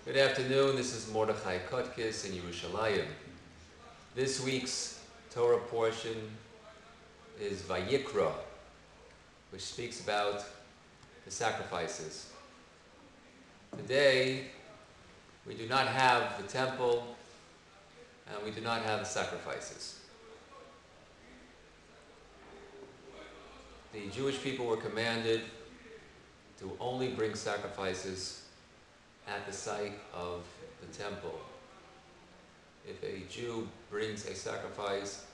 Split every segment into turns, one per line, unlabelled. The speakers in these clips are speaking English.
Good afternoon, this is Mordechai Kotkis in Yerushalayim. This week's Torah portion is Vayikra, which speaks about the sacrifices. Today, we do not have the temple and we do not have the sacrifices. The Jewish people were commanded to only bring sacrifices at the site of the temple. If a Jew brings a sacrifice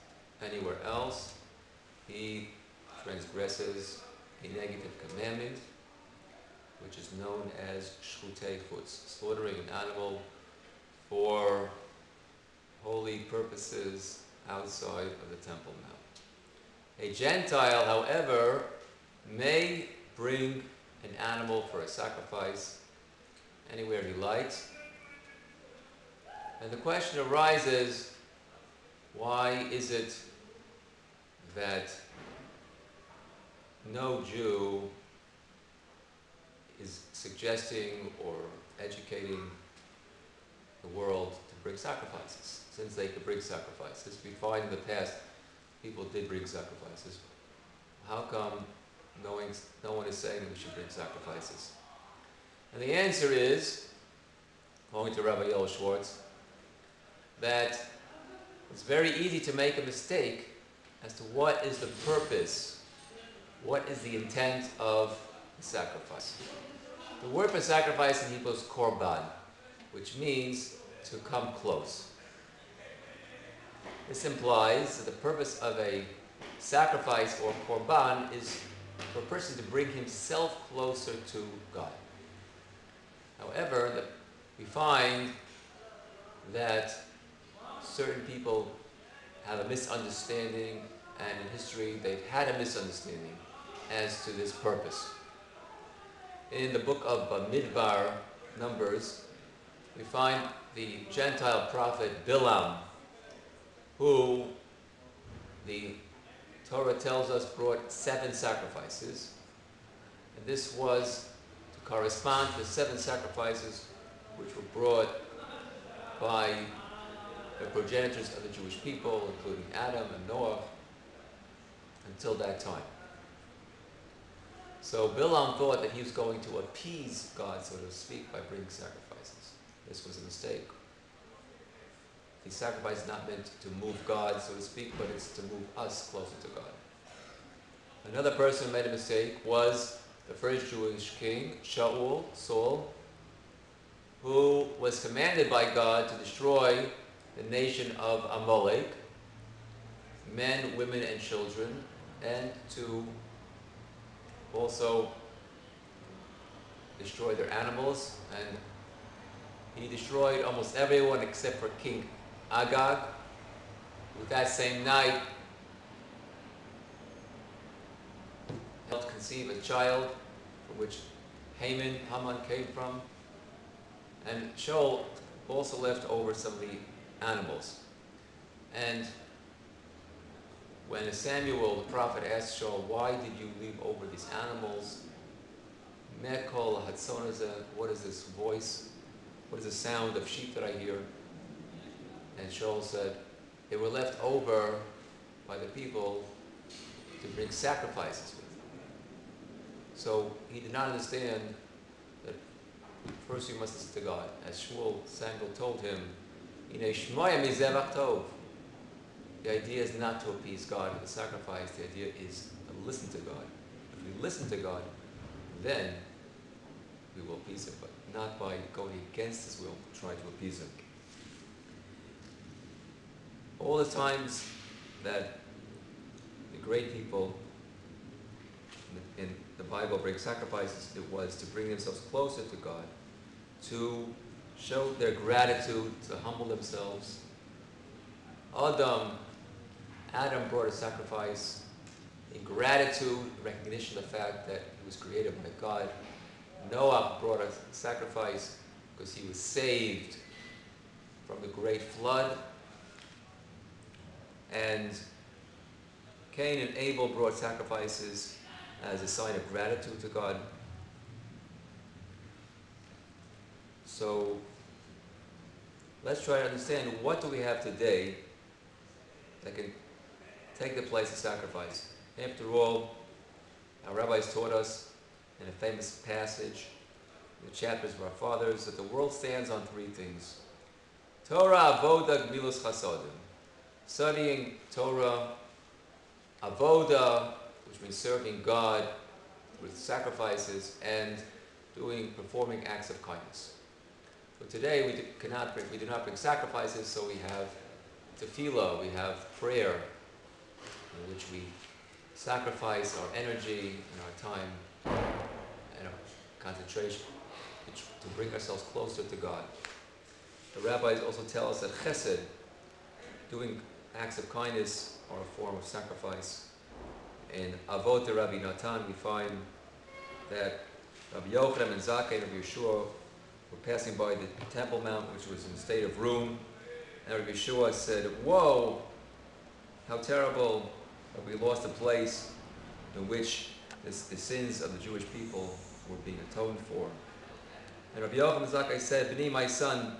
anywhere else, he transgresses a negative commandment, which is known as Sacrafices, slaughtering an animal for holy purposes outside of the Temple Mount. A Gentile, however, may bring an animal for a sacrifice anywhere he likes. And the question arises, why is it that no Jew is suggesting or educating the world to bring sacrifices, since they could bring sacrifices? We find in the past people did bring sacrifices. How come no one is saying that we should bring sacrifices? And the answer is, according to Rabbi Yoel Schwartz, that it's very easy to make a mistake as to what is the purpose, what is the intent of the sacrifice. The word for sacrifice in Hebrew is korban, which means to come close. This implies that the purpose of a sacrifice or korban is for a person to bring himself closer to God. However, we find that certain people have a misunderstanding, and in history they've had a misunderstanding as to this purpose. In the book of Midbar, Numbers, we find the Gentile prophet Bilam, who the Torah tells us brought 7 sacrifices, and this was to correspond to the 7 sacrifices which were brought by the progenitors of the Jewish people, including Adam and Noah, until that time. So Bilam thought that he was going to appease God, so to speak, by bringing sacrifices. This was a mistake. The sacrifice is not meant to move God, so to speak, but it's to move us closer to God. Another person who made a mistake was the first Jewish king, Saul, who was commanded by God to destroy the nation of Amalek, men, women, and children, and to also destroy their animals. And he destroyed almost everyone except for King Agag. With that same night, helped conceive a child from which Haman came from. And Shaul also left over some of the animals. And when Samuel, the prophet, asked Shaul, why did you leave over these animals? Mekol Hatzonaza, what is this voice? What is the sound of sheep that I hear? And Shaul said, they were left over by the people to bring sacrifices with. So he did not understand that first you must listen to God. As Samuel told him, the idea is not to appease God with a sacrifice. The idea is to listen to God. If we listen to God, then we will appease Him, but not by going against His will, trying to appease Him. All the times that the great people in the Bible bring sacrifices, it was to bring themselves closer to God, to show their gratitude, to humble themselves. Adam brought a sacrifice in gratitude, recognition of the fact that he was created by God. Noah brought a sacrifice because he was saved from the great flood. And Cain and Abel brought sacrifices as a sign of gratitude to God. So let's try to understand what do we have today that can take the place of sacrifice. After all, our rabbis taught us in a famous passage, in the chapters of our fathers, that the world stands on three things. Torah, avoda, gmilos chasodim. Studying Torah, avoda, which means serving God with sacrifices, and performing acts of kindness. So today we do not bring sacrifices, so we have tefillah, we have prayer, in which we sacrifice our energy and our time and our concentration to bring ourselves closer to God. The rabbis also tell us that chesed, doing acts of kindness, are a form of sacrifice. In Avot de Rabbi Natan, we find that Rabbi Yochanan and Zakkai and Rabbi Yeshua were passing by the Temple Mount, which was in a state of ruin, and Rabbi Yeshua said, "Whoa, how terrible that we lost a place in which the sins of the Jewish people were being atoned for." And Rabbi Yochanan and Zakkai said, "B'ni, my son,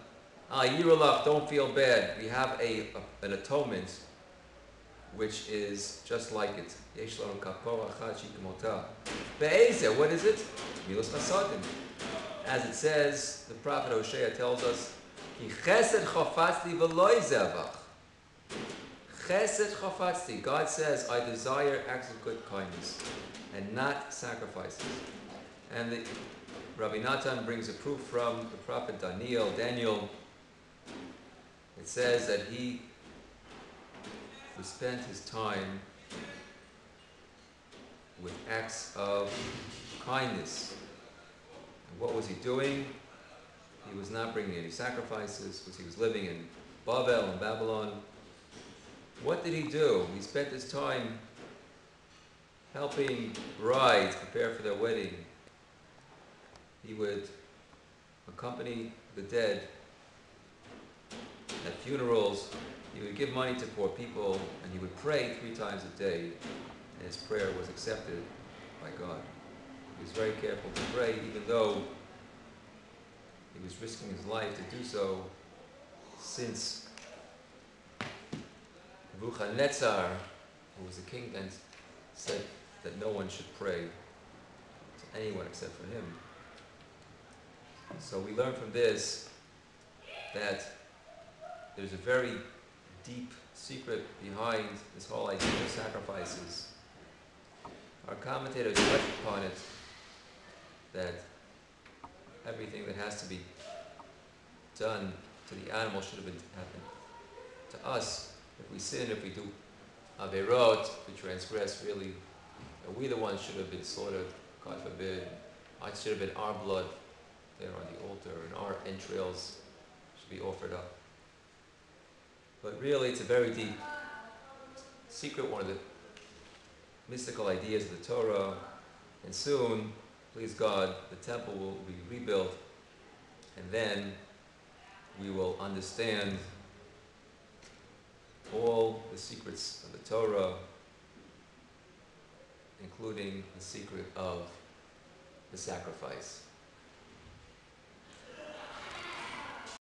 Yirulach, don't feel bad. We have an atonement which is just like it. Yesh lanu kapora achad shekemota. Be'ezeh, what is it? Milos chasadim. As it says, the prophet Hosea tells us, Ki chesed chofatzti v'lo zevach. Chesed chofatzti. God says, I desire acts of good kindness and not sacrifices. And Rabbi Natan brings a proof from the prophet Daniel. It says that he spent his time with acts of kindness. And what was he doing? He was not bringing any sacrifices, because he was living in Babylon. What did he do? He spent his time helping brides prepare for their wedding. He would accompany the dead at funerals. He would give money to poor people, and he would pray 3 times a day, and his prayer was accepted by God. He was very careful to pray, even though he was risking his life to do so, since Nebuchadnezzar, who was the king then, said that no one should pray to anyone except for him. So we learn from this that there's a very deep secret behind this whole idea of sacrifices. Our commentators touched upon it, that everything that has to be done to the animal should have been happened to us. If we sin, if we do averot, we transgress, really, we the ones should have been slaughtered, God forbid. It should have been our blood there on the altar, and our entrails should be offered up. But really, it's a very deep secret, one of the mystical ideas of the Torah. And soon, please God, the temple will be rebuilt, and then we will understand all the secrets of the Torah, including the secret of the sacrifice.